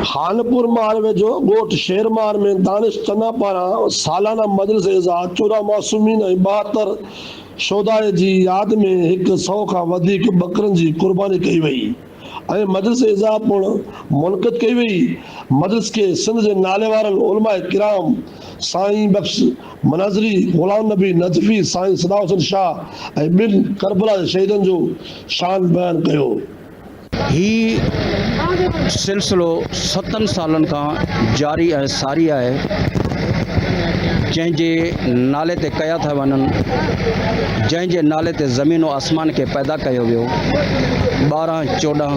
खानपुर मार वेझो ॻोठ शेरमार में दानिश चन्ना पारां सालाना मजलिस इज़ा 14 मासूमीन ऐं 72 शोधाए जी यादि में 100 खां वधीक बकरनि जी क़ुर्बानी कई वई ऐं मजलिस इज़ा पिणु मुनक़िद कई वई। मजलिस खे सिंध जे नाले वारनि उलमा किराम साईं बख्श मनाज़री, ग़ुलाम नबी नजफ़ी, साईं सदा हुसैन शाह ऐं ॿिनि करबला जे शहीदनि जो शान बयान कयो। ही सिलसिलो 7 सालनि खां जारी ऐं सारी आहे, जंहिंजे नाले ते कया था वञनि, जंहिंजे नाले ते ज़मीन और आसमान खे पैदा कयो वियो। 12, 14,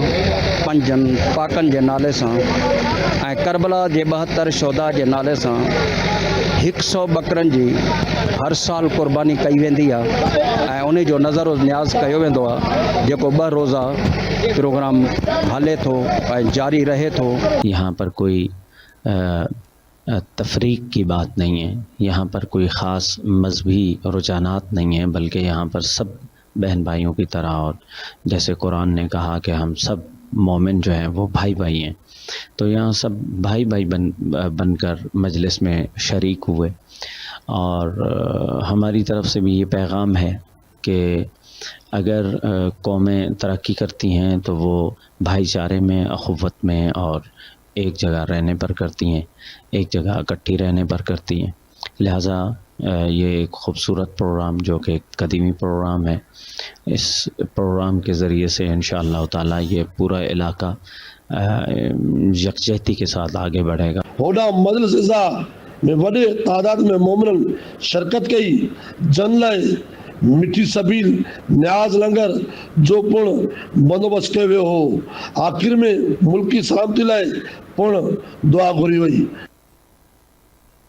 5 पाकनि जे नाले सां ऐं करबला जे 72 शोधा जे नाले सां 100 बकरनि जी हर साल क़ुर्बानी कई वेंदी आहे ऐं उन जो नज़र न्याज़ कयो वेंदो आहे, जेको 2 रोज़ा प्रोग्राम हले थो ऐं जारी रहे थो। यहाँ पर कोई तफरीक की बात नहीं है, यहाँ पर कोई ख़ास मजहबी रुझानात नहीं है, बल्कि यहाँ पर सब बहन भाइयों की तरह, और जैसे कुरान ने कहा कि हम सब मोमिन जो हैं वो भाई भाई हैं, तो यहाँ सब भाई भाई बनकर मजलिस में शरीक हुए। और हमारी तरफ से भी ये पैगाम है कि अगर कौमें तरक्की करती हैं तो वो भाईचारे में, अख़ुवत में और एक जगह रहने पर करती हैं, एक जगह इकट्ठी रहने पर करती हैं। लिहाजा ये एक ख़ूबसूरत प्रोग्राम जो कि कदीमी प्रोग्राम है, इस प्रोग्राम के ज़रिए से इंशाअल्लाह ताला ये पूरा इलाका यकजहती के साथ आगे बढ़ेगा। होॾा मजलिस इज़ा में वॾे तादाद में मोमिननि शिरकत कई, जन लाइ मिठी सबील न्याज़ लंगर जो पिणु बंदोबस्तु कयो वियो हो। आख़िर में मुल्की सलामती लाइ पिणु दुआ घुरी वई।